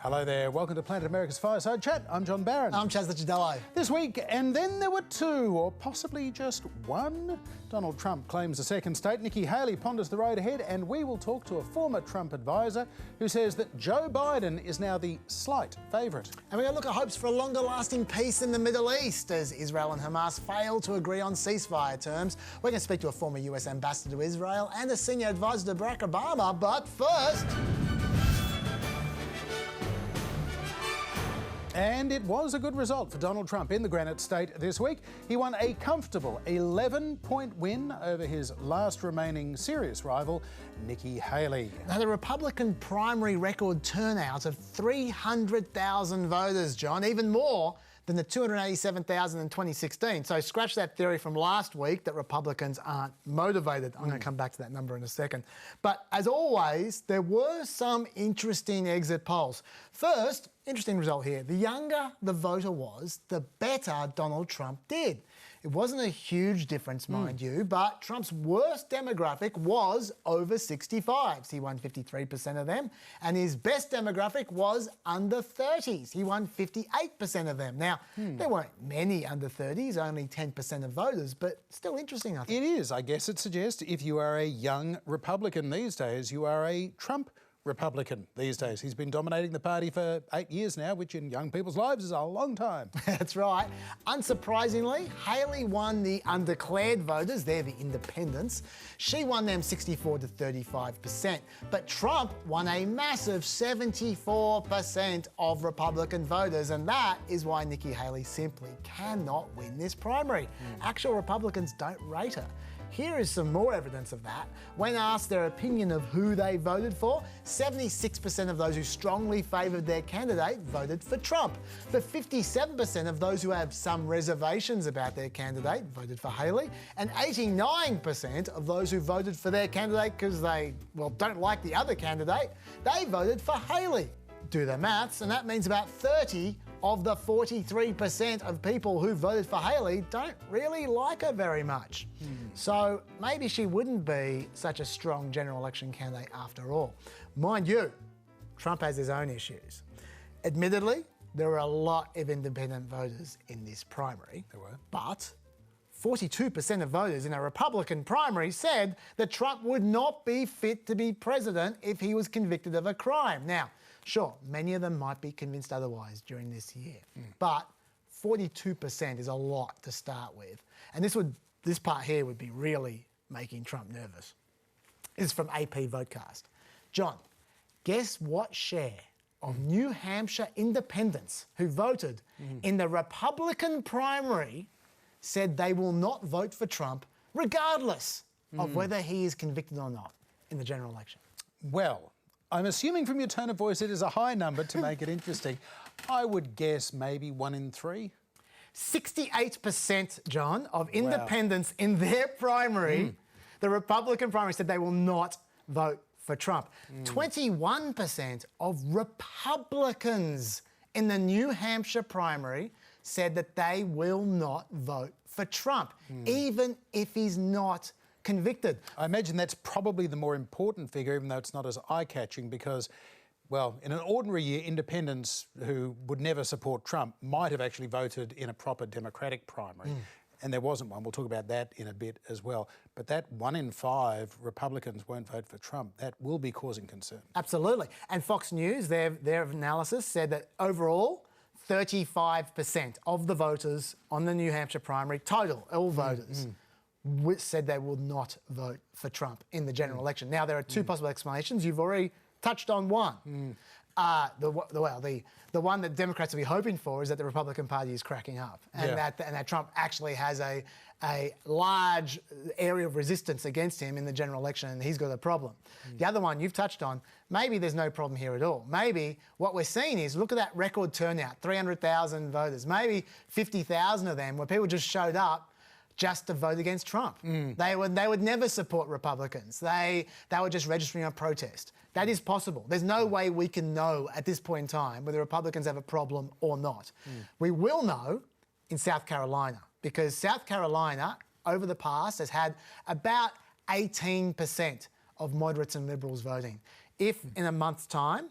Hello there, welcome to Planet America's Fireside Chat. I'm John Barron. I'm Chaz Licciardello. This week, and then there were two, or possibly just one. Donald Trump claims a second state, Nikki Haley ponders the road ahead, and we will talk to a former Trump advisor who says that Joe Biden is now the slight favourite. And we're going to look at hopes for a longer-lasting peace in the Middle East as Israel and Hamas fail to agree on ceasefire terms. We're going to speak to a former US ambassador to Israel and a senior advisor to Barack Obama, but first... And it was a good result for Donald Trump in the Granite State this week. He won a comfortable 11-point win over his last remaining serious rival, Nikki Haley. Now, the Republican primary record turnout of 300,000 voters, John, even more than the 287,000 in 2016. So scratch that theory from last week that Republicans aren't motivated. I'm going to come back to that number in a second. But as always, there were some interesting exit polls. First, interesting result here. The younger the voter was, the better Donald Trump did. It wasn't a huge difference, mind you, but Trump's worst demographic was over 65s. He won 53% of them. And his best demographic was under 30s. He won 58% of them. Now, there weren't many under 30s, only 10% of voters, but still interesting, I think. It is. I guess it suggests if you are a young Republican these days, you are a Trump Republican these days. He's been dominating the party for 8 years now, which in young people's lives is a long time. That's right. Unsurprisingly, Haley won the undeclared voters. They're the independents. She won them 64 to 35%. But Trump won a massive 74% of Republican voters, and that is why Nikki Haley simply cannot win this primary. Actual Republicans don't rate her. Here is some more evidence of that. When asked their opinion of who they voted for, 76% of those who strongly favoured their candidate voted for Trump. But 57% of those who have some reservations about their candidate voted for Haley. And 89% of those who voted for their candidate because they, don't like the other candidate, they voted for Haley. Do the maths, and that means about 30 of the 43% of people who voted for Haley don't really like her very much. So maybe she wouldn't be such a strong general election candidate after all. Mind you, Trump has his own issues. Admittedly, there were a lot of independent voters in this primary. There were. But 42% of voters in a Republican primary said that Trump would not be fit to be president if he was convicted of a crime. Now, sure, many of them might be convinced otherwise during this year, but 42% is a lot to start with. And this part here would be really making Trump nervous. This is from AP Votecast. John, guess what share of New Hampshire independents who voted in the Republican primary said they will not vote for Trump regardless of whether he is convicted or not in the general election? Well, I'm assuming from your tone of voice it is a high number to make it interesting. I would guess maybe 1 in 3. 68%, John, of independents in their primary, the Republican primary, said they will not vote for Trump. 21% of Republicans in the New Hampshire primary said that they will not vote for Trump, even if he's not convicted. I imagine that's probably the more important figure, even though it's not as eye-catching, because, well, in an ordinary year, independents who would never support Trump might have actually voted in a proper Democratic primary. And there wasn't one. We'll talk about that in a bit as well. But that 1 in 5 Republicans won't vote for Trump, that will be causing concern. Absolutely. And Fox News, their analysis said that overall, 35% of the voters on the New Hampshire primary, total, all voters, said they will not vote for Trump in the general election. Now, there are two possible explanations. You've already touched on one. The one that Democrats will be hoping for is that the Republican Party is cracking up and that Trump actually has a large area of resistance against him in the general election and he's got a problem. The other one you've touched on, maybe there's no problem here at all. Maybe what we're seeing is, look at that record turnout, 300,000 voters, maybe 50,000 of them where people just showed up just to vote against Trump. They would never support Republicans. They were just registering a protest. That is possible. There's no way we can know at this point in time whether Republicans have a problem or not. We will know in South Carolina, because South Carolina, over the past, has had about 18% of moderates and liberals voting. If in a month's time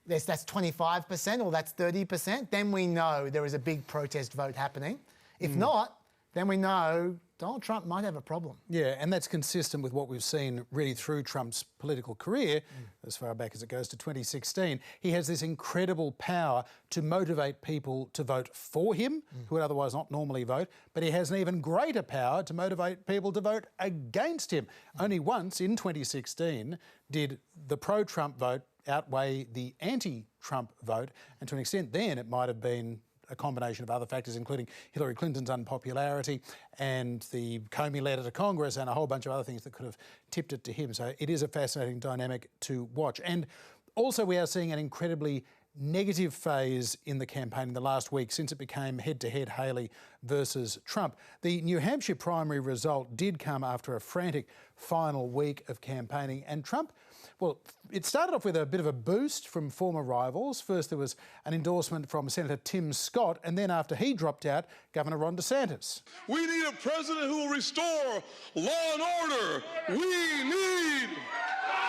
that's 25% or that's 30%, then we know there is a big protest vote happening. If not, then we know Donald Trump might have a problem. Yeah, and that's consistent with what we've seen really through Trump's political career, as far back as it goes to 2016. He has this incredible power to motivate people to vote for him, who would otherwise not normally vote, but he has an even greater power to motivate people to vote against him. Only once, in 2016, did the pro-Trump vote outweigh the anti-Trump vote, and to an extent then it might have been a combination of other factors, including Hillary Clinton's unpopularity and the Comey letter to Congress and a whole bunch of other things that could have tipped it to him. So it is a fascinating dynamic to watch. And also we are seeing an incredibly negative phase in the campaign in the last week since it became head-to-head Haley versus Trump. The New Hampshire primary result did come after a frantic final week of campaigning, and Trump, well, it started off with a bit of a boost from former rivals. First there was an endorsement from Senator Tim Scott, and then after he dropped out, Governor Ron DeSantis. We need a president who will restore law and order. We need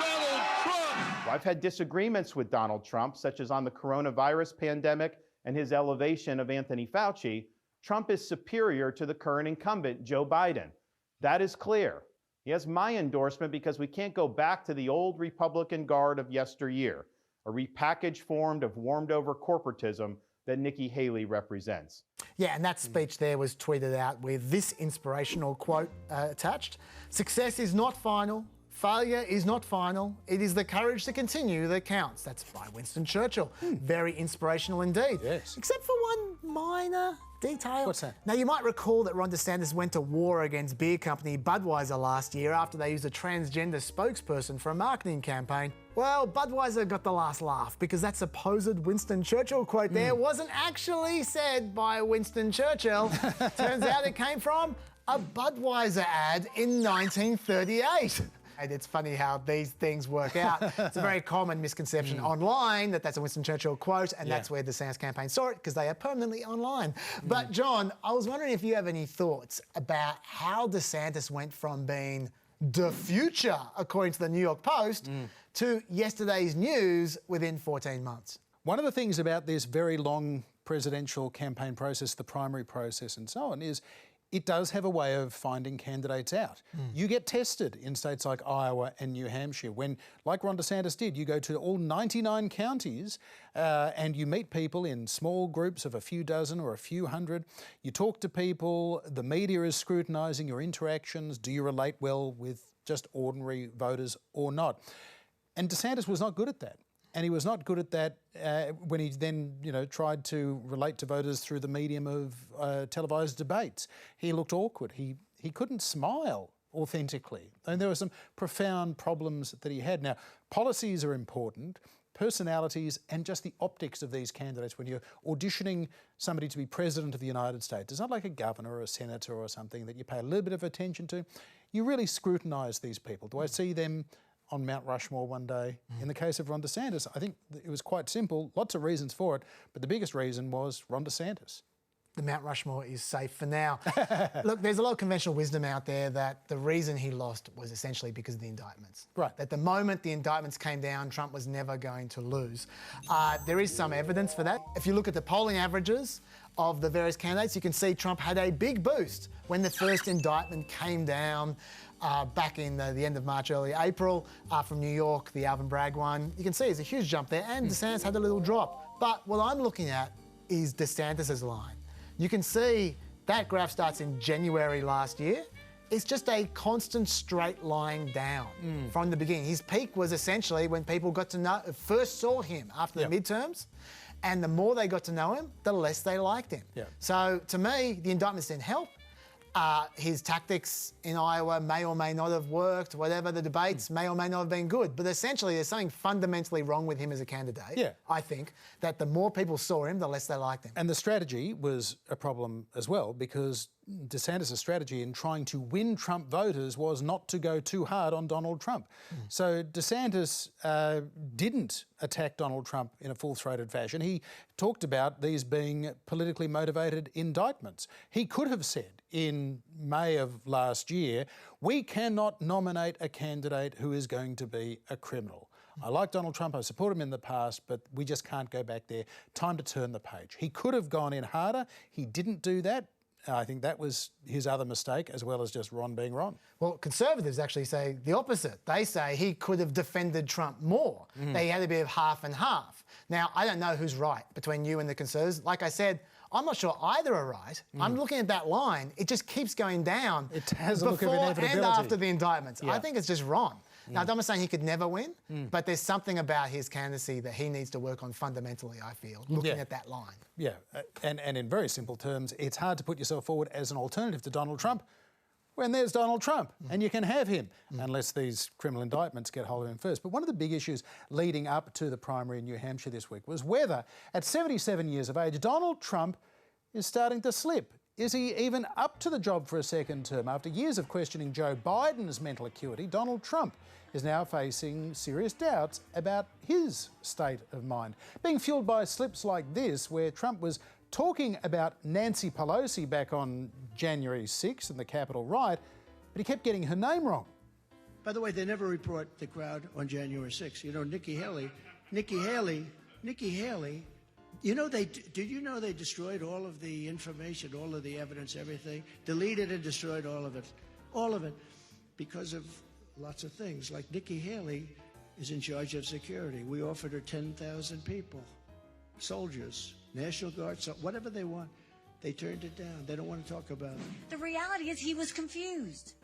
Donald Trump. I've had disagreements with Donald Trump, such as on the coronavirus pandemic and his elevation of Anthony Fauci. Trump is superior to the current incumbent, Joe Biden. That is clear. He has my endorsement because we can't go back to the old Republican guard of yesteryear, a repackaged form of warmed-over corporatism that Nikki Haley represents. Yeah, and that speech there was tweeted out with this inspirational quote attached. "Success is not final. Failure is not final. It is the courage to continue that counts." That's by Winston Churchill. Very inspirational indeed. Yes. Except for one minor detail. What's that? Now, you might recall that Ron DeSantis went to war against beer company Budweiser last year after they used a transgender spokesperson for a marketing campaign. Well, Budweiser got the last laugh because that supposed Winston Churchill quote there wasn't actually said by Winston Churchill. Turns out it came from a Budweiser ad in 1938. And it's funny how these things work out. It's a very common misconception online that that's a Winston Churchill quote, and that's where the DeSantis campaign saw it, because they are permanently online. But John, I was wondering if you have any thoughts about how DeSantis went from being the future, according to the New York Post, to yesterday's news within 14 months. One of the things about this very long presidential campaign process, the primary process and so on, is it does have a way of finding candidates out. You get tested in states like Iowa and New Hampshire when, like Ron DeSantis did, you go to all 99 counties and you meet people in small groups of a few dozen or a few hundred. You talk to people, the media is scrutinising your interactions. Do you relate well with just ordinary voters or not? And DeSantis was not good at that. And he was not good at that when he then, tried to relate to voters through the medium of televised debates. He looked awkward. He couldn't smile authentically. And there were some profound problems that he had. Now, policies are important, personalities and just the optics of these candidates when you're auditioning somebody to be president of the United States. It's not like a governor or a senator or something that you pay a little bit of attention to. You really scrutinise these people. Do I see them on Mount Rushmore one day? In the case of Ron DeSantis, I think it was quite simple, lots of reasons for it, but the biggest reason was Ron DeSantis. The Mount Rushmore is safe for now. Look, there's a lot of conventional wisdom out there that the reason he lost was essentially because of the indictments. Right. That the moment the indictments came down, Trump was never going to lose. There is some evidence for that. If you look at the polling averages of the various candidates, you can see Trump had a big boost when the first indictment came down back in the end of March, early April, from New York, the Alvin Bragg one. You can see it's a huge jump there, and DeSantis had a little drop. But what I'm looking at is DeSantis's line. You can see that graph starts in January last year. It's just a constant straight line down from the beginning. His peak was essentially when people first saw him after the midterms, and the more they got to know him, the less they liked him. Yeah. So to me, the indictments didn't help. His tactics in Iowa may or may not have worked, whatever the debates may or may not have been good. But essentially, there's something fundamentally wrong with him as a candidate, I think, that the more people saw him, the less they liked him. And the strategy was a problem as well, because DeSantis' strategy in trying to win Trump voters was not to go too hard on Donald Trump. So DeSantis didn't attack Donald Trump in a full-throated fashion. He talked about these being politically motivated indictments. He could have said in May of last year, we cannot nominate a candidate who is going to be a criminal. I like Donald Trump, I support him in the past, but we just can't go back there. Time to turn the page. He could have gone in harder. He didn't do that. I think that was his other mistake, as well as just Ron being Ron. Well, Conservatives actually say the opposite. They say he could have defended Trump more. That he had a bit of half and half. Now, I don't know who's right between you and the Conservatives. Like I said, I'm not sure either are right. I'm looking at that line. It just keeps going down. It has a look of before inevitability. and after the indictments. Yeah. I think it's just Ron. Now, I'm not saying he could never win, but there's something about his candidacy that he needs to work on fundamentally, I feel, looking at that line. Yeah, and in very simple terms, it's hard to put yourself forward as an alternative to Donald Trump when there's Donald Trump, and you can have him, unless these criminal indictments get hold of him first. But one of the big issues leading up to the primary in New Hampshire this week was whether, at 77 years of age, Donald Trump is starting to slip. Is he even up to the job for a second term? After years of questioning Joe Biden's mental acuity, Donald Trump is now facing serious doubts about his state of mind, being fueled by slips like this, where Trump was talking about Nancy Pelosi back on January 6th in the Capitol riot, but he kept getting her name wrong. By the way, they never report the crowd on January 6th. You know, Nikki Haley, you know, did you know they destroyed all of the information, all of the evidence, everything? Deleted and destroyed all of it, because of lots of things. Like Nikki Haley is in charge of security. We offered her 10,000 people, soldiers, National Guard, so whatever they want. They turned it down. They don't want to talk about it. The reality is he was confused.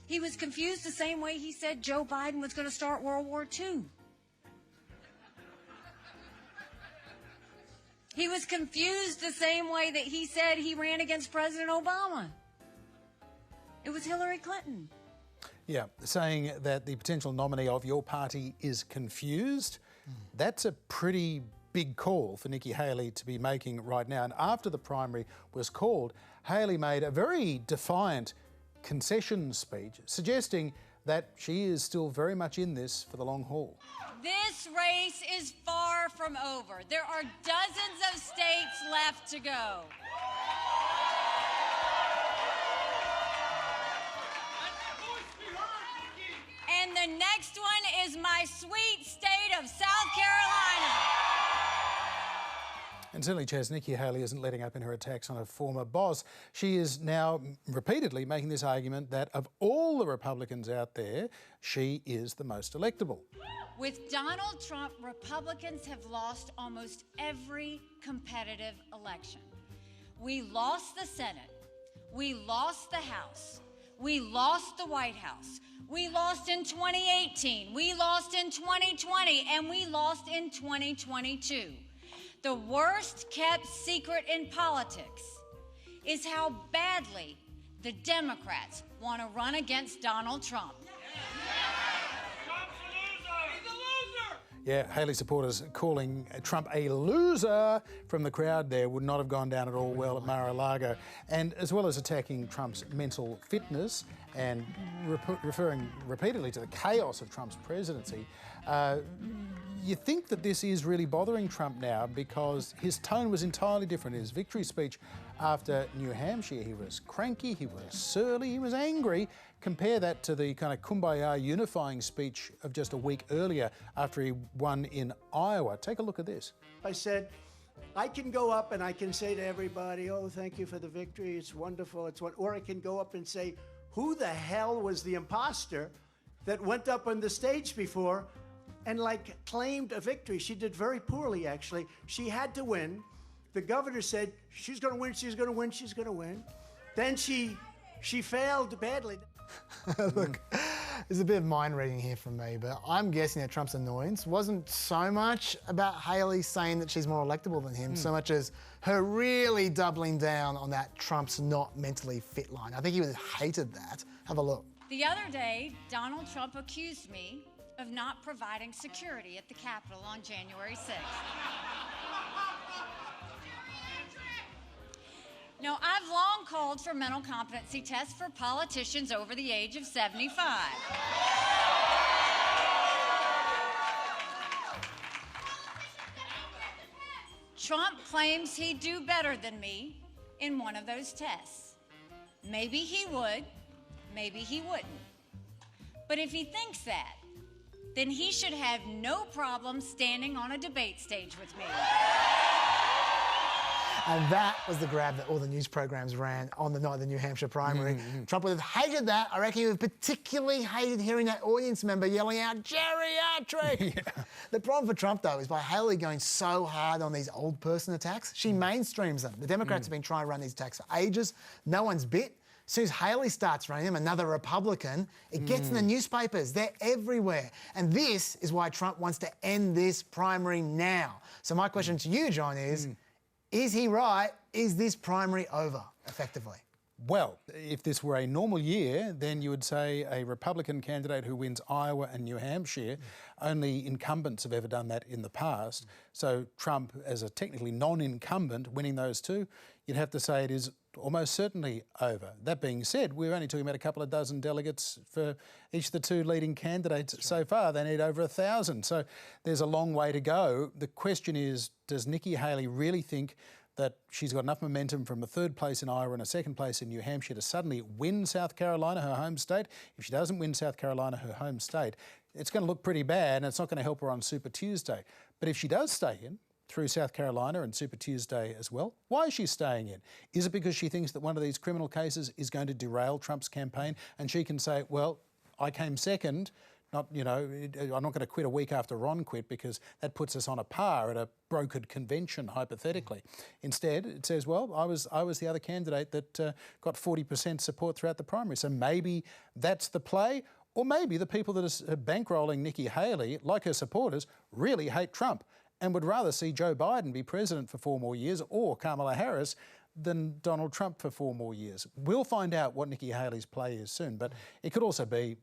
He was confused the same way he said Joe Biden was going to start World War II. He was confused the same way that he said he ran against President Obama. It was Hillary Clinton. Yeah, saying that the potential nominee of your party is confused, that's a pretty big call for Nikki Haley to be making right now. And after the primary was called, Haley made a very defiant concession speech suggesting that she is still very much in this for the long haul. This race is far from over. There are dozens of states left to go. And the next one is my sweet state of South Carolina. And certainly, Chaz, Nikki Haley isn't letting up in her attacks on her former boss. She is now repeatedly making this argument that of all the Republicans out there, she is the most electable. With Donald Trump, Republicans have lost almost every competitive election. We lost the Senate. We lost the House. We lost the White House. We lost in 2018. We lost in 2020. And we lost in 2022. The worst kept secret in politics is how badly the Democrats want to run against Donald Trump. Yeah, Haley supporters calling Trump a loser from the crowd there would not have gone down at all well at Mar-a-Lago. And as well as attacking Trump's mental fitness and referring repeatedly to the chaos of Trump's presidency, you think that this is really bothering Trump now because his tone was entirely different. In his victory speech after New Hampshire, he was cranky, he was surly, he was angry. Compare that to the kind of kumbaya unifying speech of just a week earlier after he won in Iowa. Take a look at this. I said, I can go up and I can say to everybody, oh, thank you for the victory, it's wonderful, or I can go up and say, who the hell was the imposter that went up on the stage before and claimed a victory? She did very poorly, actually. She had to win. The governor said, she's gonna win, she's gonna win, she's gonna win. Then she failed badly. Look, there's a bit of mind reading here from me, but I'm guessing that Trump's annoyance wasn't so much about Haley saying that she's more electable than him, so much as her really doubling down on that Trump's not mentally fit line. I think he would have hated that. Have a look. The other day, Donald Trump accused me of not providing security at the Capitol on January 6th. Now, I've long called for mental competency tests for politicians over the age of 75. Trump claims he'd do better than me in one of those tests. Maybe he would, maybe he wouldn't. But if he thinks that, then he should have no problem standing on a debate stage with me. And that was the grab that all the news programs ran on the night of the New Hampshire primary. Trump would have hated that. I reckon he would have particularly hated hearing that audience member yelling out, geriatric! The problem for Trump, though, is by Haley going so hard on these old person attacks, she mainstreams them. The Democrats have been trying to run these attacks for ages. No one's bit. As soon as Haley starts running them, another Republican, it gets in the newspapers. They're everywhere. And this is why Trump wants to end this primary now. So my question to you, John, is he right? Is this primary over, effectively? Well, if this were a normal year, then you would say a Republican candidate who wins Iowa and New Hampshire, only incumbents have ever done that in the past. So Trump, as a technically non-incumbent, winning those two, you'd have to say it is almost certainly over. That being said, we're only talking about a couple of dozen delegates for each of the two leading candidates so far. They need over 1,000. So there's a long way to go. The question is, does Nikki Haley really think that she's got enough momentum from a third place in Iowa and a second place in New Hampshire to suddenly win South Carolina, her home state? If she doesn't win South Carolina, her home state, it's going to look pretty bad and it's not going to help her on Super Tuesday. But if she does stay in, through South Carolina and Super Tuesday as well. Why is she staying in? Is it because she thinks that one of these criminal cases is going to derail Trump's campaign and she can say, well, I came second, not, you know, I'm not going to quit a week after Ron quit because that puts us on a par at a brokered convention, hypothetically. Instead, it says, well, I was the other candidate that got 40% support throughout the primary. So maybe that's the play. Or maybe the people that are bankrolling Nikki Haley, like her supporters, really hate Trump and would rather see Joe Biden be president for 4 more years or Kamala Harris than Donald Trump for 4 more years. We'll find out what Nikki Haley's play is soon, but it could also be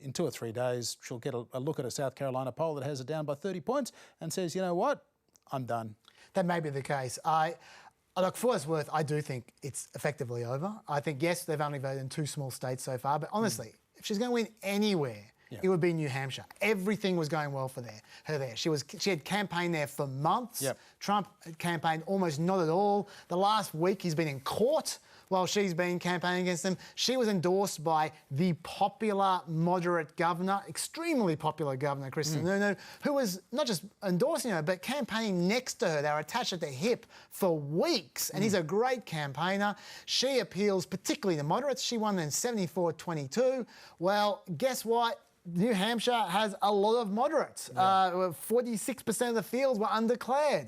in 2 or 3 days she'll get a look at a South Carolina poll that has it down by 30 points and says, you know what, I'm done. That may be the case. Look, for what it's worth, I do think it's effectively over. I think, yes, they've only voted in 2 small states so far, but honestly, if she's going to win anywhere, it would be New Hampshire. Everything was going well for her there. She had campaigned there for months. Trump had campaigned almost not at all. The last week he's been in court while she's been campaigning against him. She was endorsed by the popular, moderate governor, extremely popular governor, Sununu, who was not just endorsing her, but campaigning next to her. They were attached at the hip for weeks, and he's a great campaigner. She appeals particularly to moderates. She won in 74-22. Well, guess what? New Hampshire has a lot of moderates. 46% of the fields were undeclared.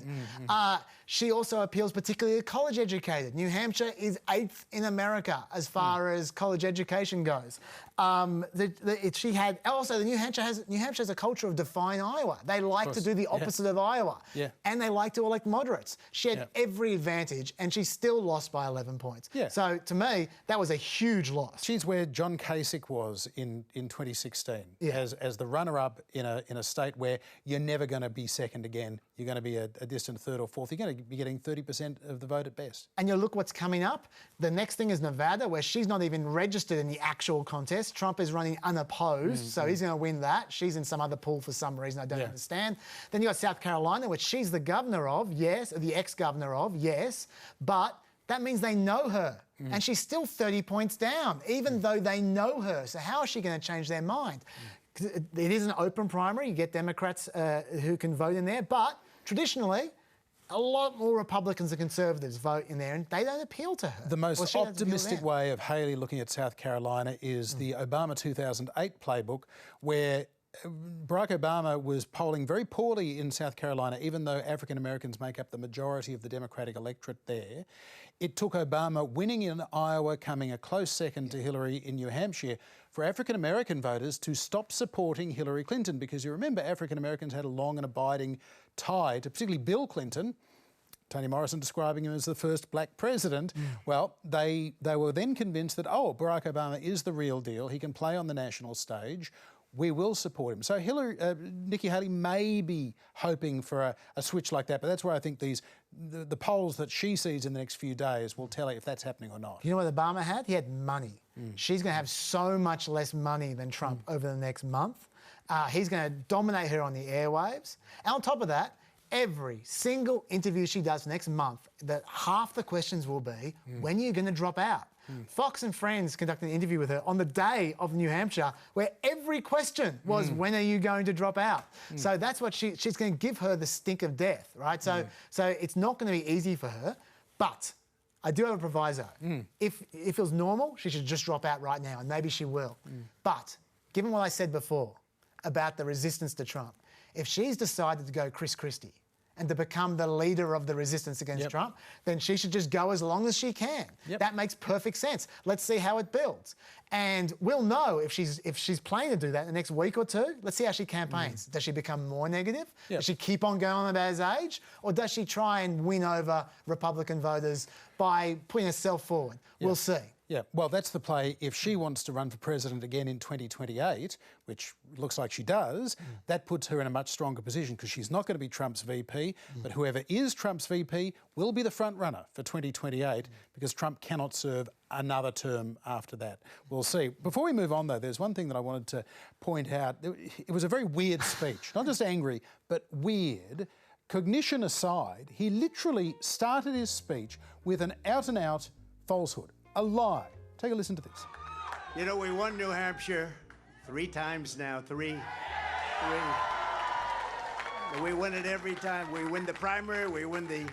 She also appeals particularly to college educated. New Hampshire is 8th in America as far as college education goes. She had also New Hampshire has a culture of defying Iowa. They like to do the opposite of Iowa, and they like to elect moderates. She had every advantage, and she still lost by 11 points. So to me, that was a huge loss. She's where John Kasich was in 2016 as the runner-up in a state where you're never going to be second again. You're going to be a distant third or fourth. You're going to be getting 30% of the vote at best. And you look what's coming up. The next thing is Nevada, where she's not even registered in the actual contest. Trump is running unopposed, so he's going to win that. She's in some other pool for some reason I don't understand. Then you got South Carolina, which she's the governor of, yes, or the ex-governor of, yes, but that means they know her. And she's still 30 points down, even though they know her. So how is she going to change their mind? It is an open primary. You get Democrats who can vote in there, but traditionally, a lot more Republicans and Conservatives vote in there, and they don't appeal to her. The most optimistic way of Haley looking at South Carolina is the Obama 2008 playbook, where Barack Obama was polling very poorly in South Carolina, even though African Americans make up the majority of the Democratic electorate there. It took Obama winning in Iowa, coming a close second to Hillary in New Hampshire, for African American voters to stop supporting Hillary Clinton, because you remember African Americans had a long and abiding tie to particularly Bill Clinton. Toni Morrison describing him as the first black president. Well, they were then convinced that, oh, Barack Obama is the real deal. He can play on the national stage. We will support him. So Nikki Haley may be hoping for a switch like that, but that's where I think the polls that she sees in the next few days will tell her if that's happening or not. You know what Obama had? He had money. She's going to have so much less money than Trump over the next month. He's going to dominate her on the airwaves. And on top of that, every single interview she does next month, that half the questions will be, when are you going to drop out? Fox and Friends conducted an interview with her on the day of New Hampshire where every question was, when are you going to drop out? So that's what she's going to give her the stink of death, right? So it's not going to be easy for her, but I do have a proviso. If it was normal, she should just drop out right now, and maybe she will. But given what I said before about the resistance to Trump, if she's decided to go Chris Christie and to become the leader of the resistance against Trump, then she should just go as long as she can. That makes perfect sense. Let's see how it builds. And we'll know if she's planning to do that in the next week or two. Let's see how she campaigns. Does she become more negative? Does she keep on going about his age? Or does she try and win over Republican voters by putting herself forward? We'll see. Yeah, well, that's the play. If she wants to run for president again in 2028, which looks like she does, that puts her in a much stronger position because she's not going to be Trump's VP, but whoever is Trump's VP will be the front runner for 2028 because Trump cannot serve another term after that. We'll see. Before we move on, though, there's one thing that I wanted to point out. It was a very weird speech, not just angry, but weird. Cognition aside, he literally started his speech with an out-and-out falsehood. A lie. Take a listen to this. You know, we won New Hampshire 3 times now. Three. We win it every time. We win the primary, we win the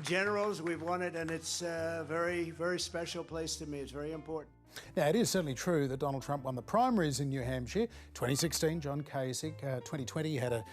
generals, we've won it, and it's a very, very special place to me. It's very important. Now, it is certainly true that Donald Trump won the primaries in New Hampshire. 2016, John Kasich. 2020, he had a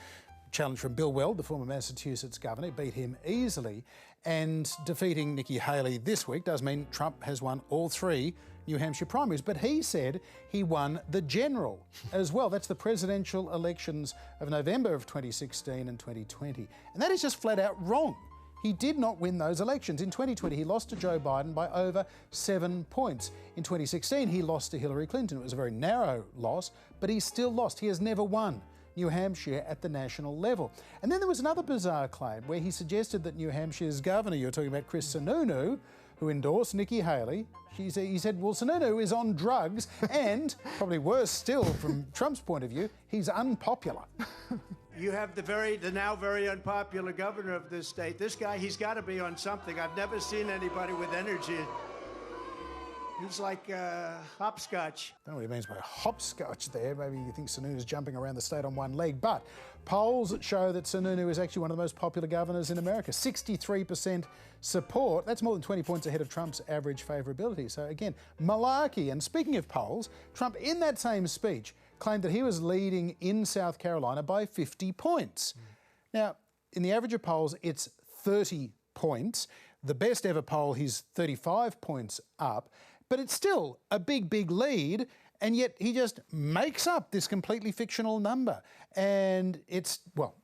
challenge from Bill Weld, the former Massachusetts governor, beat him easily. And defeating Nikki Haley this week does mean Trump has won all 3 New Hampshire primaries. But he said he won the general as well. That's the presidential elections of November of 2016 and 2020. And that is just flat out wrong. He did not win those elections. In 2020, he lost to Joe Biden by over 7 points. In 2016, he lost to Hillary Clinton. It was a very narrow loss, but he still lost. He has never won New Hampshire at the national level. And then there was another bizarre claim where he suggested that New Hampshire's governor, you're talking about Chris Sununu, who endorsed Nikki Haley, he said, well, Sununu is on drugs and, probably worse still from Trump's point of view, he's unpopular. You have the now very unpopular governor of this state. This guy, he's got to be on something. I've never seen anybody with energy. He's like hopscotch. I don't know what he means by hopscotch there. Maybe you think Sununu's jumping around the state on one leg. But polls show that Sununu is actually one of the most popular governors in America. 63% support. That's more than 20 points ahead of Trump's average favourability. So again, malarkey. And speaking of polls, Trump in that same speech claimed that he was leading in South Carolina by 50 points. Now, in the average of polls, it's 30 points. The best ever poll, he's 35 points up. But it's still a big, big lead, and yet he just makes up this completely fictional number. And it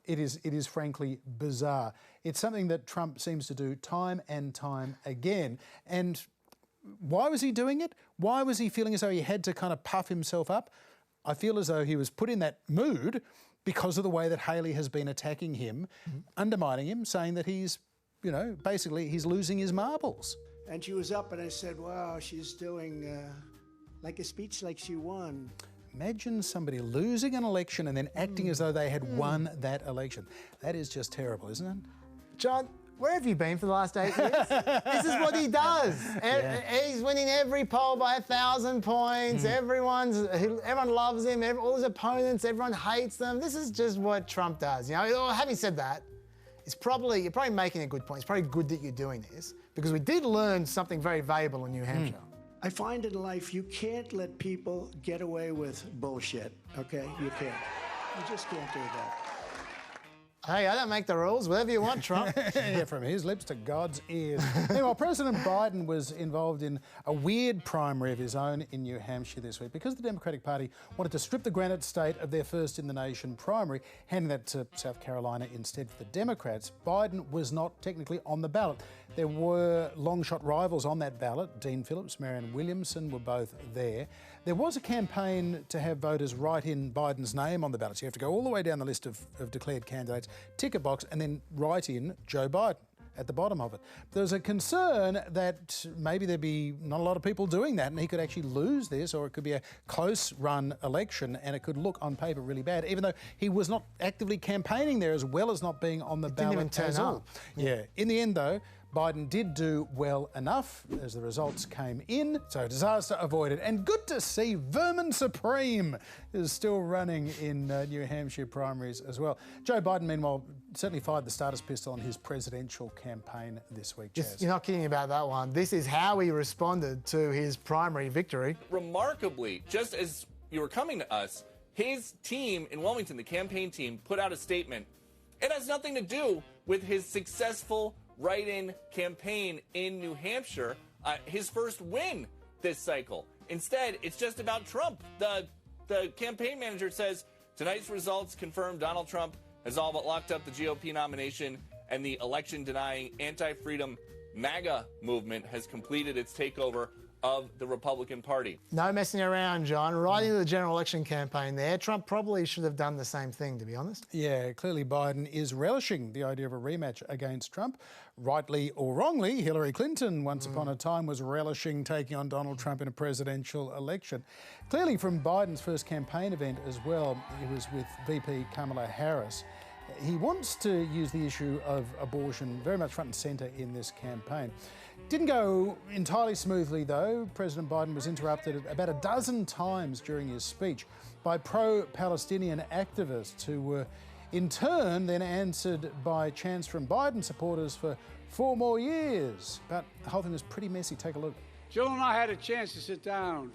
is frankly bizarre. It's something that Trump seems to do time and time again. And why was he doing it? Why was he feeling as though he had to kind of puff himself up? I feel as though he was put in that mood because of the way that Haley has been attacking him, undermining him, saying that he's, basically he's losing his marbles. And she was up, and I said, wow, she's doing like a speech like she won. Imagine somebody losing an election and then acting as though they had won that election. That is just terrible, isn't it? John, where have you been for the last 8 years? This is what he does. He's winning every poll by 1,000 points. Everyone loves him. All his opponents, everyone hates them. This is just what Trump does. Having said that, you're probably making a good point. It's probably good that you're doing this because we did learn something very valuable in New Hampshire. I find in life you can't let people get away with bullshit, okay? You can't. You just can't do that. Hey, I don't make the rules. Whatever you want, Trump. Yeah, from his lips to God's ears. Meanwhile, President Biden was involved in a weird primary of his own in New Hampshire this week because the Democratic Party wanted to strip the Granite State of their first-in-the-nation primary, handing that to South Carolina instead for the Democrats. Biden was not technically on the ballot. There were long-shot rivals on that ballot. Dean Phillips, Marianne Williamson were both there. There was a campaign to have voters write in Biden's name on the ballot. So you have to go all the way down the list of declared candidates, tick a box, and then write in Joe Biden. at the bottom of it. There's a concern that maybe there'd be not a lot of people doing that and he could actually lose this, or it could be a close-run election and it could look on paper really bad, even though he was not actively campaigning there, as well as not being on the ballot. Didn't even turn up. Yeah. In the end, though, Biden did do well enough as the results came in, so disaster avoided. And good to see Vermin Supreme is still running in New Hampshire primaries as well. Joe Biden, meanwhile, certainly fired the starter's pistol on his presidential campaign this week, Chaz. You're not kidding about that one. This is how he responded to his primary victory. Remarkably, just as you were coming to us, his team in Wilmington, the campaign team, put out a statement. It has nothing to do with his successful write-in campaign in New Hampshire, his first win this cycle. Instead, it's just about Trump. The campaign manager says, tonight's results confirm Donald Trump has all but locked up the GOP nomination, and the election-denying anti-freedom MAGA movement has completed its takeover of the Republican Party. No messing around, John. Right into the general election campaign there. Trump probably should have done the same thing, to be honest. Yeah, clearly Biden is relishing the idea of a rematch against Trump. Rightly or wrongly, Hillary Clinton once upon a time was relishing taking on Donald Trump in a presidential election. Clearly from Biden's first campaign event as well, it was with VP Kamala Harris. He wants to use the issue of abortion very much front and centre in this campaign. Didn't go entirely smoothly though. President Biden was interrupted about a dozen times during his speech by pro-Palestinian activists who were in turn then answered by chants from Biden supporters for 4 more years. But the whole thing was pretty messy. Take a look. Jill and I had a chance to sit down.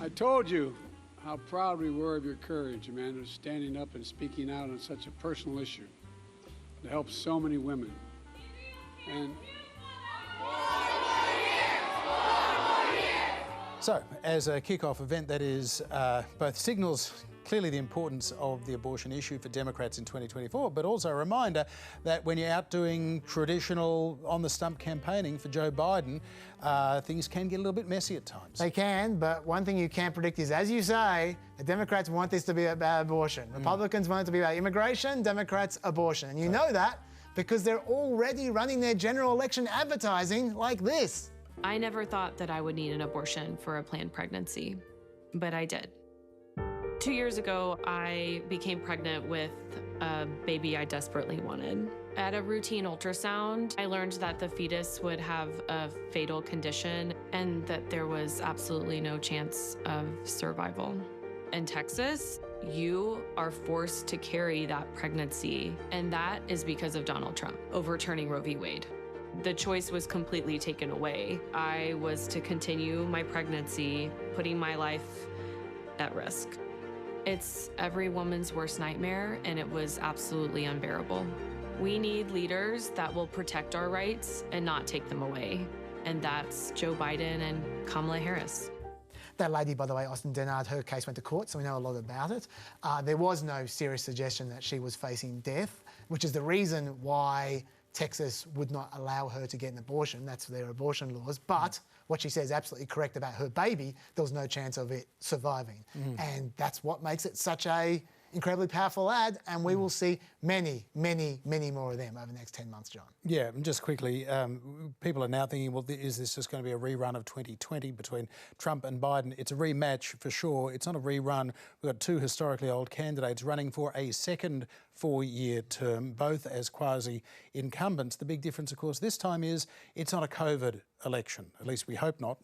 I told you how proud we were of your courage, Amanda, standing up and speaking out on such a personal issue to help so many women. And so, as a kick-off event that is both signals clearly the importance of the abortion issue for Democrats in 2024, but also a reminder that when you're out doing traditional on-the-stump campaigning for Joe Biden, things can get a little bit messy at times. They can, but one thing you can't predict is, as you say, the Democrats want this to be about abortion. Republicans want it to be about immigration, Democrats, abortion. And you know that because they're already running their general election advertising like this. I never thought that I would need an abortion for a planned pregnancy, but I did. 2 years ago, I became pregnant with a baby I desperately wanted. At a routine ultrasound, I learned that the fetus would have a fatal condition and that there was absolutely no chance of survival. In Texas, you are forced to carry that pregnancy, and that is because of Donald Trump overturning Roe v. Wade. The choice was completely taken away. I was to continue my pregnancy, putting my life at risk. It's every woman's worst nightmare, and it was absolutely unbearable. We need leaders that will protect our rights and not take them away. And that's Joe Biden and Kamala Harris. That lady, by the way, Austin Dennard, her case went to court, so we know a lot about it. There was no serious suggestion that she was facing death, which is the reason why Texas would not allow her to get an abortion. That's their abortion laws. But what she says is absolutely correct about her baby. There was no chance of it surviving. And that's what makes it such a incredibly powerful ad, and we will see many, many, many more of them over the next 10 months, John. Yeah, and just quickly, people are now thinking, well, is this just going to be a rerun of 2020 between Trump and Biden? It's a rematch for sure. It's not a rerun. We've got two historically old candidates running for a second 4-year term, both as quasi-incumbents. The big difference, of course, this time is it's not a COVID election. At least we hope not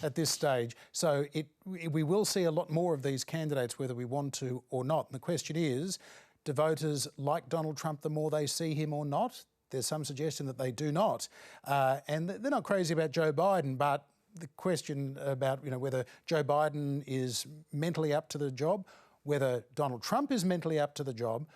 at this stage. So we will see a lot more of these candidates, whether we want to or not. And the question is, do voters like Donald Trump the more they see him or not? There's some suggestion that they do not. And they're not crazy about Joe Biden, but the question about whether Joe Biden is mentally up to the job, whether Donald Trump is mentally up to the job,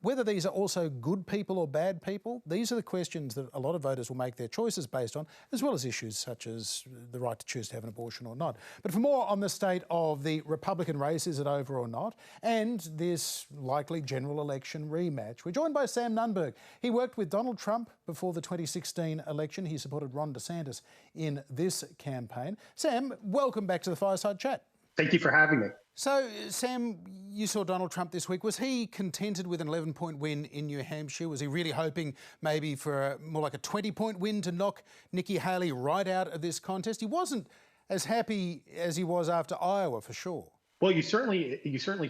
whether these are also good people or bad people, these are the questions that a lot of voters will make their choices based on, as well as issues such as the right to choose to have an abortion or not. But for more on the state of the Republican race, is it over or not, and this likely general election rematch, we're joined by Sam Nunberg. He worked with Donald Trump before the 2016 election. He supported Ron DeSantis in this campaign. Sam, welcome back to the Fireside Chat. Thank you for having me. So, Sam, you saw Donald Trump this week. Was he contented with an 11-point win in New Hampshire? Was he really hoping maybe for more like a 20-point win to knock Nikki Haley right out of this contest? He wasn't as happy as he was after Iowa, for sure. Well, you certainly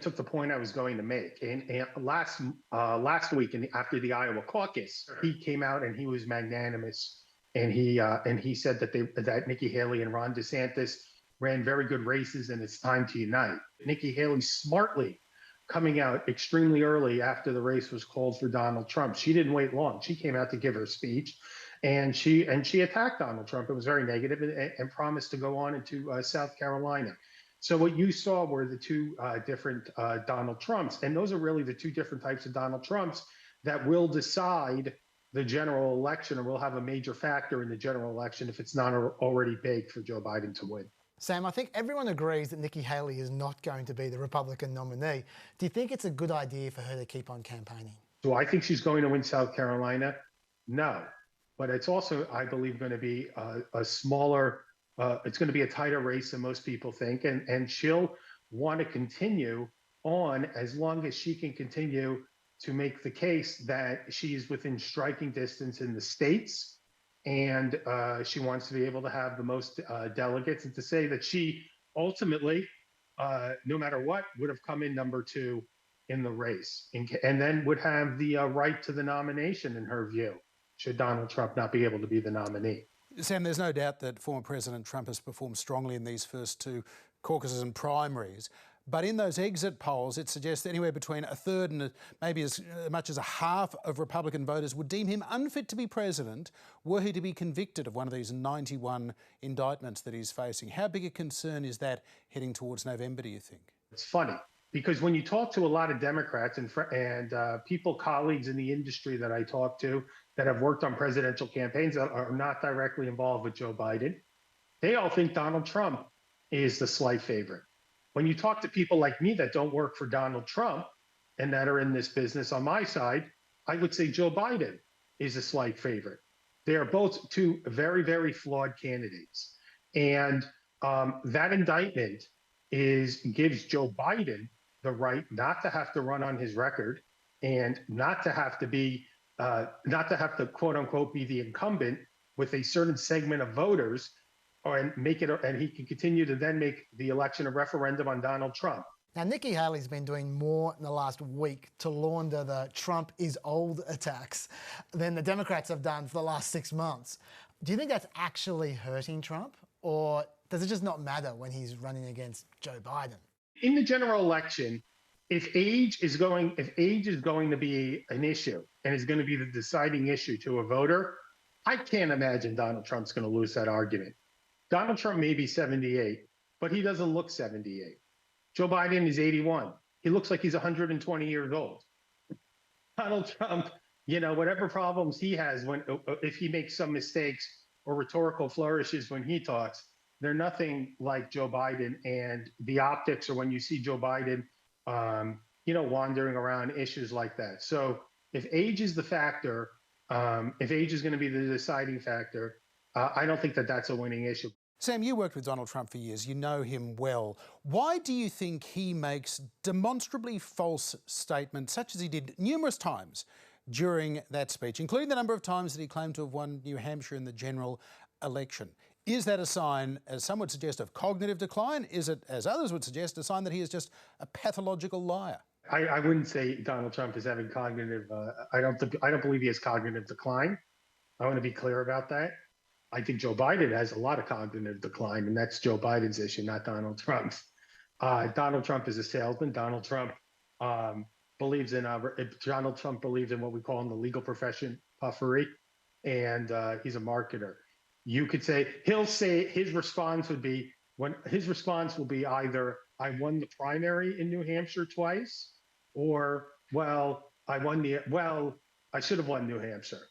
took the point I was going to make. And last week, after the Iowa caucus, he came out and he was magnanimous, and he said that Nikki Haley and Ron DeSantis ran very good races, and it's time to unite. Nikki Haley smartly coming out extremely early after the race was called for Donald Trump. She didn't wait long. She came out to give her speech, and she attacked Donald Trump. It was very negative, and promised to go on into South Carolina. So what you saw were the two different Donald Trumps, and those are really the two different types of Donald Trumps that will decide the general election, or will have a major factor in the general election if it's not already baked for Joe Biden to win. Sam, I think everyone agrees that Nikki Haley is not going to be the Republican nominee. Do you think it's a good idea for her to keep on campaigning? Do I think she's going to win South Carolina? No. But it's also, I believe, going to be a smaller, it's going to be a tighter race than most people think. And she'll want to continue on as long as she can continue to make the case that she's within striking distance in the states. And she wants to be able to have the most delegates, and to say that she ultimately, no matter what, would have come in number 2 in the race, and then would have the right to the nomination, in her view, should Donald Trump not be able to be the nominee. Sam, there's no doubt that former President Trump has performed strongly in these first 2 caucuses and primaries. But in those exit polls, it suggests that anywhere between a third and maybe as much as a half of Republican voters would deem him unfit to be president were he to be convicted of one of these 91 indictments that he's facing. How big a concern is that heading towards November, do you think? It's funny, because when you talk to a lot of Democrats and people, colleagues in the industry that I talk to that have worked on presidential campaigns that are not directly involved with Joe Biden, they all think Donald Trump is the slight favorite. When you talk to people like me that don't work for Donald Trump and that are in this business on my side, I would say Joe Biden is a slight favorite. They are both 2 very, very flawed candidates. And that indictment gives Joe Biden the right not to have to run on his record, and not to have to quote unquote be the incumbent with a certain segment of voters, and he can continue to then make the election a referendum on Donald Trump. Now, Nikki Haley's been doing more in the last week to launder the Trump is old attacks than the Democrats have done for the last 6 months. Do you think that's actually hurting Trump, or does it just not matter when he's running against Joe Biden? In the general election, if age is going to be an issue and is going to be the deciding issue to a voter, I can't imagine Donald Trump's going to lose that argument. Donald Trump may be 78, but he doesn't look 78. Joe Biden is 81. He looks like he's 120 years old. Donald Trump, whatever problems he has if he makes some mistakes or rhetorical flourishes when he talks, they're nothing like Joe Biden. And the optics, or when you see Joe Biden, wandering around issues like that. So if age is the factor, if age is going to be the deciding factor, I don't think that that's a winning issue. Sam, you worked with Donald Trump for years. You know him well. Why do you think he makes demonstrably false statements, such as he did numerous times during that speech, including the number of times that he claimed to have won New Hampshire in the general election? Is that a sign, as some would suggest, of cognitive decline? Is it, as others would suggest, a sign that he is just a pathological liar? I wouldn't say Donald Trump is having cognitive. I don't believe he has cognitive decline. I want to be clear about that. I think Joe Biden has a lot of cognitive decline, and that's Joe Biden's issue, not Donald Trump's. Donald Trump is a salesman. Donald Trump believes in what we call in the legal profession puffery, and he's a marketer. You could say his response will be either I won the primary in New Hampshire twice, or I should have won New Hampshire.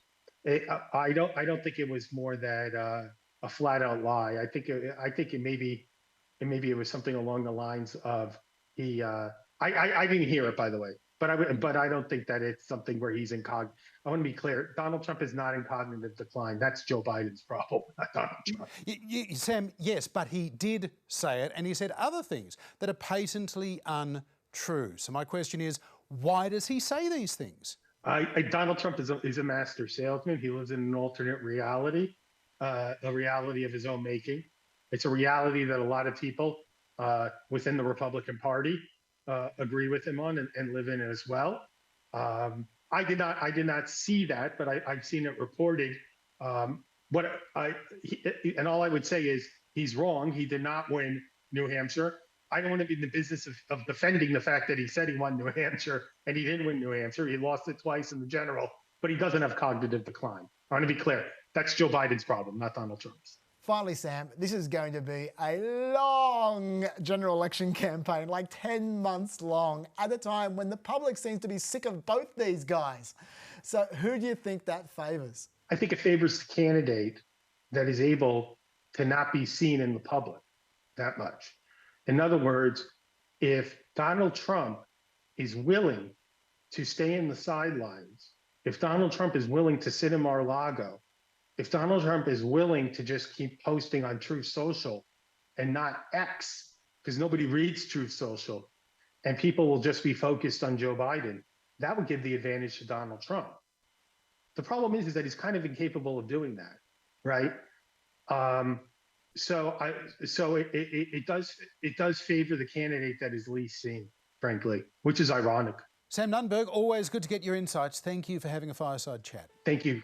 I don't think it was more that a flat out lie. I think it maybe it was something along the lines of I didn't hear it, by the way. But I don't think that it's something where he's in I want to be clear. Donald Trump is not in cognitive decline. That's Joe Biden's problem, not Donald Trump. Sam, yes, but he did say it, and he said other things that are patently untrue. So my question is, why does he say these things? Donald Trump is a master salesman. He lives in an alternate reality, a reality of his own making. It's a reality that a lot of people within the Republican Party agree with him on and live in as well. I did not see that, but I've seen it reported. And all I would say is he's wrong. He did not win New Hampshire. I don't want to be in the business of defending the fact that he said he won New Hampshire and he didn't win New Hampshire. He lost it twice in the general, but he doesn't have cognitive decline. I want to be clear. That's Joe Biden's problem, not Donald Trump's. Finally, Sam, this is going to be a long general election campaign, like 10 months long, at a time when the public seems to be sick of both these guys. So who do you think that favours? I think it favours the candidate that is able to not be seen in the public that much. In other words, if Donald Trump is willing to stay in the sidelines, if Donald Trump is willing to sit in Mar-a-Lago, if Donald Trump is willing to just keep posting on Truth Social and not X, because nobody reads Truth Social, and people will just be focused on Joe Biden, that would give the advantage to Donald Trump. The problem is that he's kind of incapable of doing that, right? So it does favor the candidate that is least seen, frankly, which is ironic. Sam Nunberg, always good to get your insights. Thank you for having a fireside chat. Thank you.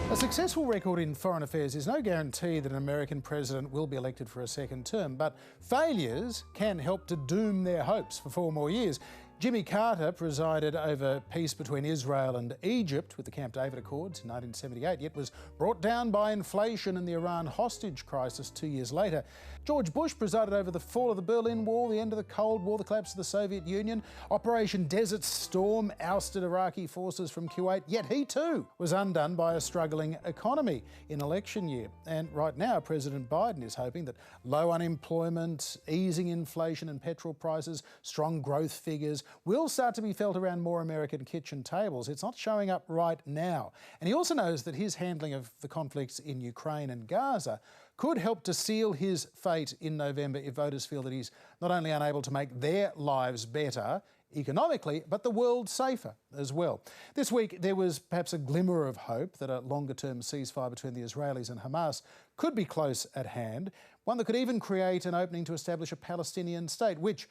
A successful record in foreign affairs is no guarantee that an American president will be elected for a second term, but failures can help to doom their hopes for 4 more years. Jimmy Carter presided over peace between Israel and Egypt with the Camp David Accords in 1978, yet was brought down by inflation and the Iran hostage crisis 2 years later. George Bush presided over the fall of the Berlin Wall, the end of the Cold War, the collapse of the Soviet Union. Operation Desert Storm ousted Iraqi forces from Kuwait, yet he too was undone by a struggling economy in election year. And right now, President Biden is hoping that low unemployment, easing inflation and petrol prices, strong growth figures will start to be felt around more American kitchen tables. It's not showing up right now. And he also knows that his handling of the conflicts in Ukraine and Gaza could help to seal his fate in November if voters feel that he's not only unable to make their lives better economically, but the world safer as well. This week, there was perhaps a glimmer of hope that a longer-term ceasefire between the Israelis and Hamas could be close at hand, one that could even create an opening to establish a Palestinian state, which,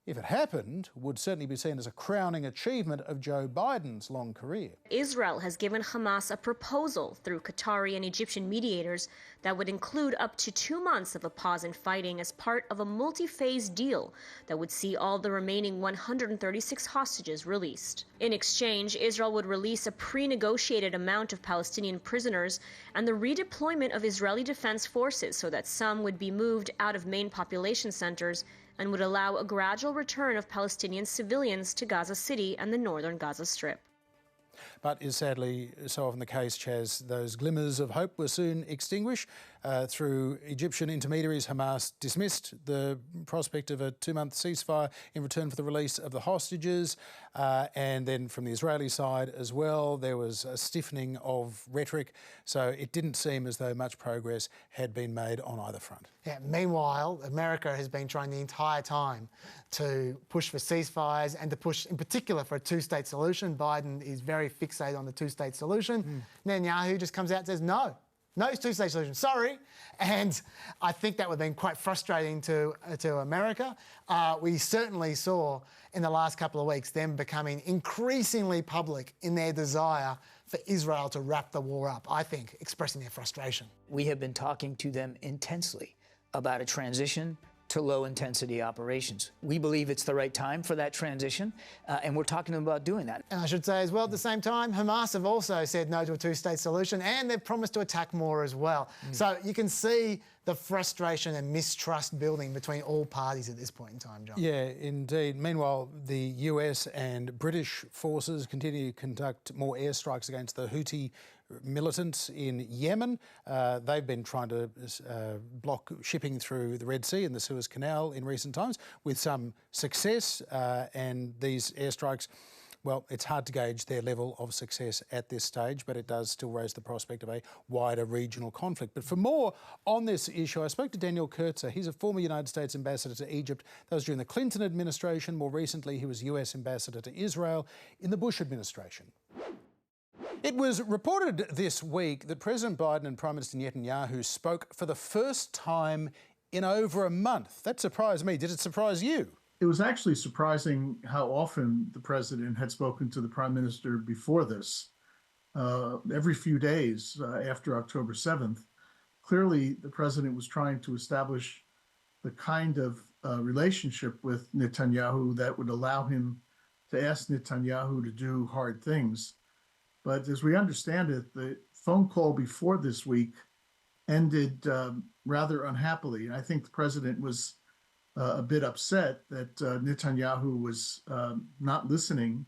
if it happened, would certainly be seen as a crowning achievement of Joe Biden's long career. Israel has given Hamas a proposal through Qatari and Egyptian mediators that would include up to 2 months of a pause in fighting as part of a multi-phase deal that would see all the remaining 136 hostages released. In exchange, Israel would release a pre-negotiated amount of Palestinian prisoners and the redeployment of Israeli defense forces so that some would be moved out of main population centers and would allow a gradual return of Palestinian civilians to Gaza City and the northern Gaza Strip. But is sadly so often the case, Chaz, those glimmers of hope were soon extinguished. Through Egyptian intermediaries, Hamas dismissed the prospect of a 2-month ceasefire in return for the release of the hostages. And then from the Israeli side as well, there was a stiffening of rhetoric. So it didn't seem as though much progress had been made on either front. Yeah, meanwhile, America has been trying the entire time to push for ceasefires and to push in particular for a 2-state solution. Biden is very fixated on the 2-state solution. Netanyahu just comes out and says, no 2-state solution, sorry. And I think that would have been quite frustrating to America. We certainly saw in the last couple of weeks them becoming increasingly public in their desire for Israel to wrap the war up, I think, expressing their frustration. We have been talking to them intensely about a transition to low-intensity operations. We believe it's the right time for that transition, and we're talking to them about doing that. And I should say as well, at the same time, Hamas have also said no to a 2-state solution, and they've promised to attack more as well. So you can see the frustration and mistrust building between all parties at this point in time, John. Yeah, indeed. Meanwhile, the US and British forces continue to conduct more airstrikes against the Houthi militants in Yemen. They've been trying to block shipping through the Red Sea and the Suez Canal in recent times with some success, and these airstrikes, well, it's hard to gauge their level of success at this stage, but it does still raise the prospect of a wider regional conflict. But for more on this issue, I spoke to Daniel Kurtzer. He's a former United States ambassador to Egypt. That was during the Clinton administration. More recently, he was US ambassador to Israel in the Bush administration. It was reported this week that President Biden and Prime Minister Netanyahu spoke for the first time in over a month. That surprised me. Did it surprise you? It was actually surprising how often the president had spoken to the prime minister before this. Every few days after October 7th, clearly the president was trying to establish the kind of relationship with Netanyahu that would allow him to ask Netanyahu to do hard things. But as we understand it, the phone call before this week ended rather unhappily. I think the president was a bit upset that Netanyahu was not listening,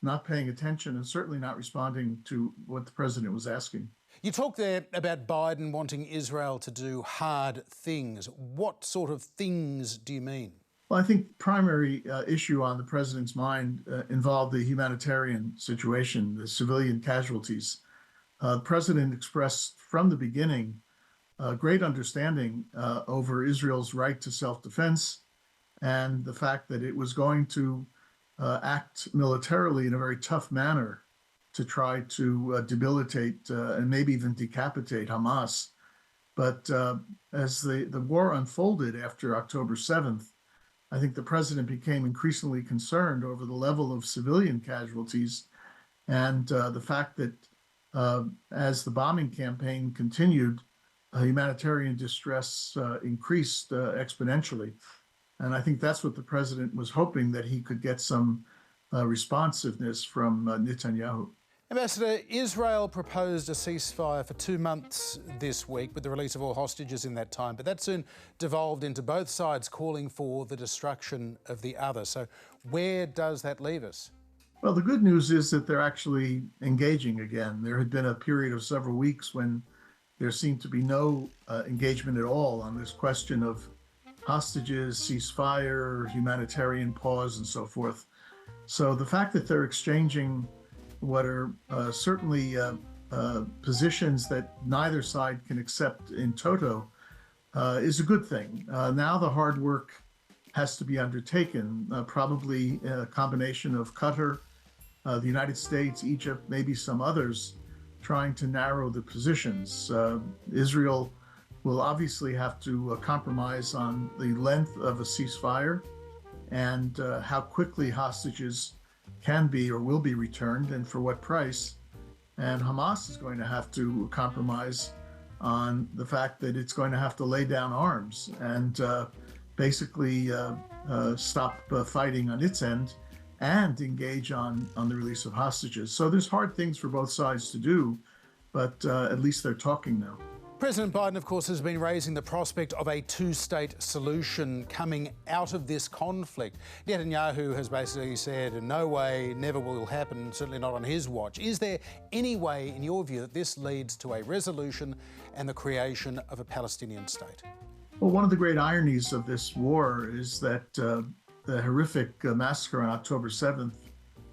not paying attention, and certainly not responding to what the president was asking. You talked there about Biden wanting Israel to do hard things. What sort of things do you mean? Well, I think the primary issue on the president's mind involved the humanitarian situation, the civilian casualties. The president expressed from the beginning great understanding over Israel's right to self-defense and the fact that it was going to act militarily in a very tough manner to try to debilitate and maybe even decapitate Hamas. But as the war unfolded after October 7th, I think the president became increasingly concerned over the level of civilian casualties and the fact that as the bombing campaign continued, humanitarian distress increased exponentially. And I think that's what the president was hoping, that he could get some responsiveness from Netanyahu. Ambassador, Israel proposed a ceasefire for 2 months this week with the release of all hostages in that time, but that soon devolved into both sides calling for the destruction of the other. So where does that leave us? Well, the good news is that they're actually engaging again. There had been a period of several weeks when there seemed to be no engagement at all on this question of hostages, ceasefire, humanitarian pause, and so forth. So the fact that they're exchanging what are certainly positions that neither side can accept in toto is a good thing. Now the hard work has to be undertaken, probably a combination of Qatar, the United States, Egypt, maybe some others, trying to narrow the positions. Israel will obviously have to compromise on the length of a ceasefire and how quickly hostages can be or will be returned and for what price. And Hamas is going to have to compromise on the fact that it's going to have to lay down arms and basically stop fighting on its end and engage on the release of hostages. So there's hard things for both sides to do, but at least they're talking now. President Biden, of course, has been raising the prospect of a two-state solution coming out of this conflict. Netanyahu has basically said, no way, never will happen, certainly not on his watch. Is there any way, in your view, that this leads to a resolution and the creation of a Palestinian state? Well, one of the great ironies of this war is that the horrific massacre on October 7th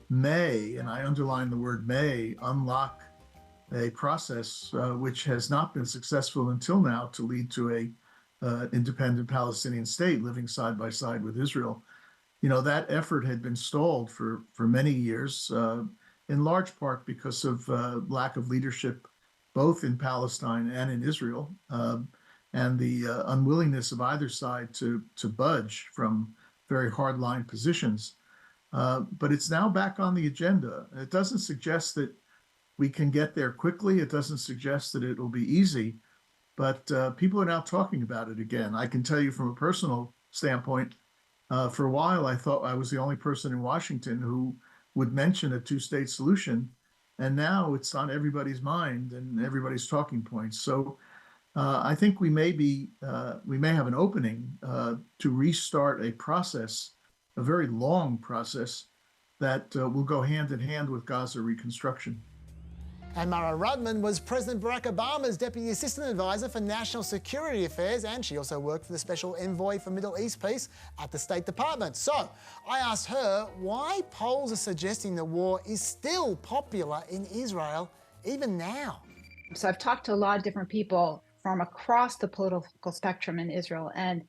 may, and I underline the word may, unlock a process which has not been successful until now to lead to a independent Palestinian state living side by side with Israel. You know, that effort had been stalled for many years, in large part because of lack of leadership, both in Palestine and in Israel, and the unwillingness of either side to budge from very hardline positions. But it's now back on the agenda. It doesn't suggest that we can get there quickly. It doesn't suggest that it will be easy, but people are now talking about it again. I can tell you from a personal standpoint, for a while I thought I was the only person in Washington who would mention a two-state solution, and now it's on everybody's mind and everybody's talking points. So I think we may have an opening to restart a process, a very long process that will go hand in hand with Gaza reconstruction. And Mara Rudman was President Barack Obama's Deputy Assistant Advisor for National Security Affairs, and she also worked for the Special Envoy for Middle East Peace at the State Department. So I asked her why polls are suggesting the war is still popular in Israel even now. So I've talked to a lot of different people from across the political spectrum in Israel, and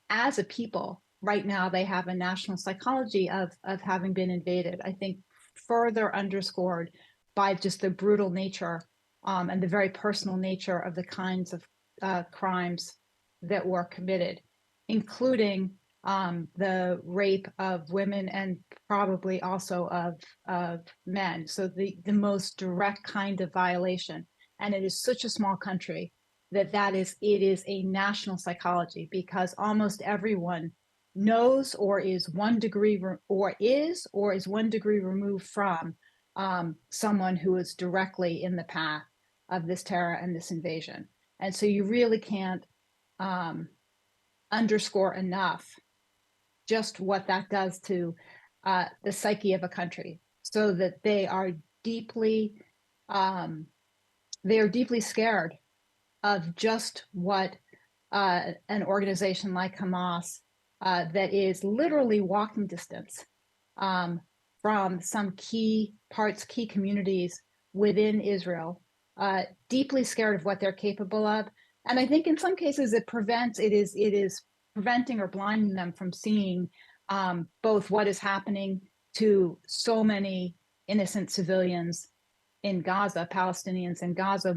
as a people, right now they have a national psychology of having been invaded. I think further underscored by just the brutal nature and the very personal nature of the kinds of crimes that were committed, including the rape of women and probably also of men. So the most direct kind of violation. And it is such a small country that it is a national psychology, because almost everyone knows or is one degree removed from someone who is directly in the path of this terror and this invasion. And so you really can't underscore enough just what that does to the psyche of a country, so that they are deeply scared of just what an organization like Hamas that is literally walking distance from some key communities within Israel, deeply scared of what they're capable of. And I think in some cases it is preventing or blinding them from seeing both what is happening to so many innocent civilians in Gaza, Palestinians in Gaza,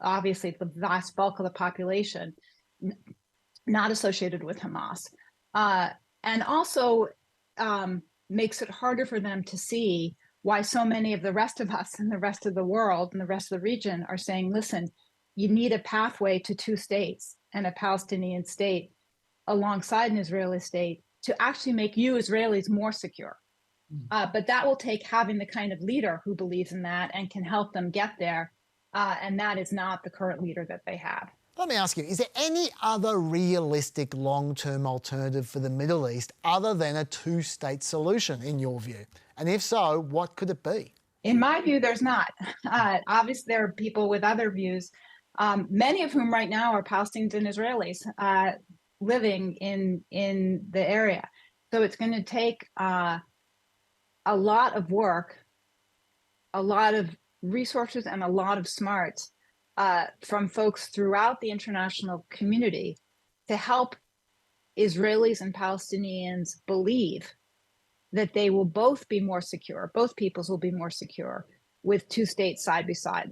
obviously the vast bulk of the population not associated with Hamas. And also makes it harder for them to see why so many of the rest of us and the rest of the world and the rest of the region are saying, listen, you need a pathway to two states and a Palestinian state alongside an Israeli state to actually make you Israelis more secure. But that will take having the kind of leader who believes in that and can help them get there. And that is not the current leader that they have. Let me ask you, is there any other realistic long-term alternative for the Middle East other than a two-state solution, in your view? And if so, what could it be? In my view, there's not. Obviously, there are people with other views, many of whom right now are Palestinians and Israelis living in the area. So it's going to take a lot of work, a lot of resources, and a lot of smarts from folks throughout the international community to help Israelis and Palestinians believe that they will both be more secure, both peoples will be more secure with two states side by side,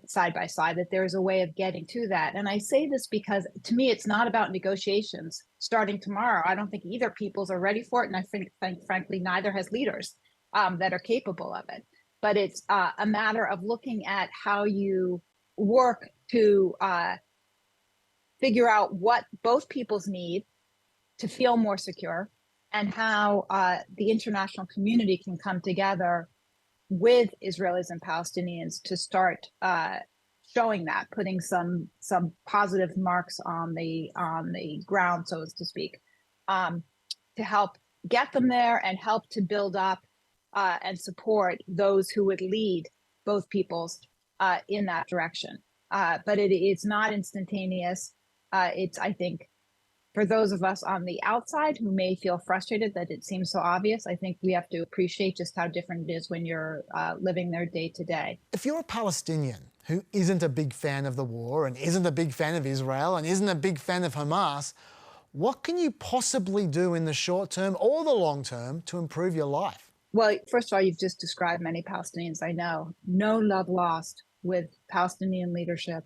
that there is a way of getting to that. And I say this because to me, it's not about negotiations starting tomorrow. I don't think either peoples are ready for it. And I think frankly, neither has leaders that are capable of it. But it's a matter of looking at how you work to figure out what both peoples need to feel more secure, and how the international community can come together with Israelis and Palestinians to start showing that, putting some positive marks on the ground, so to speak, to help get them there and help to build up and support those who would lead both peoples in that direction. But it's not instantaneous. It's, I think, for those of us on the outside who may feel frustrated that it seems so obvious, I think we have to appreciate just how different it is when you're living there day to day. If you're a Palestinian who isn't a big fan of the war and isn't a big fan of Israel and isn't a big fan of Hamas, what can you possibly do in the short term or the long term to improve your life? Well, first of all, you've just described many Palestinians I know. No love lost with Palestinian leadership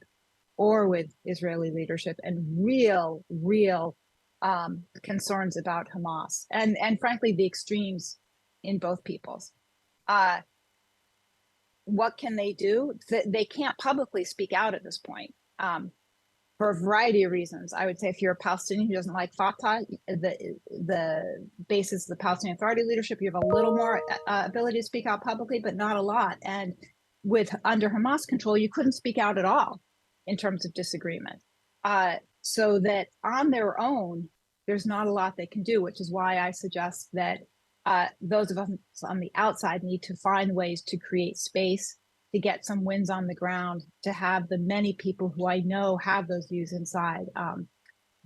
or with Israeli leadership, and real concerns about Hamas and frankly, the extremes in both peoples. What can they do? They can't publicly speak out at this point for a variety of reasons. I would say if you're a Palestinian who doesn't like Fatah, the basis of the Palestinian Authority leadership, you have a little more ability to speak out publicly, but not a lot. And under Hamas control, you couldn't speak out at all in terms of disagreement. so that on their own, there's not a lot they can do, which is why I suggest that those of us on the outside need to find ways to create space, to get some wins on the ground, to have the many people who I know have those views inside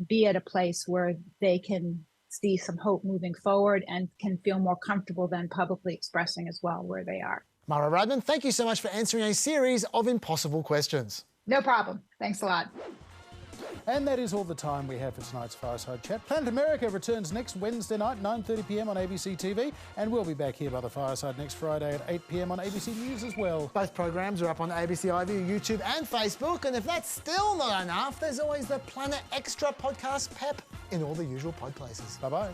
be at a place where they can see some hope moving forward and can feel more comfortable than publicly expressing as well where they are. Mara Rudman, thank you so much for answering a series of impossible questions. No problem. Thanks a lot. And that is all the time we have for tonight's Fireside Chat. Planet America returns next Wednesday night, 9:30 p.m. on ABC TV, and we'll be back here by the Fireside next Friday at 8 p.m. on ABC News as well. Both programs are up on ABC iView, YouTube and Facebook, and if that's still not enough, there's always the Planet Extra podcast pep in all the usual pod places. Bye-bye.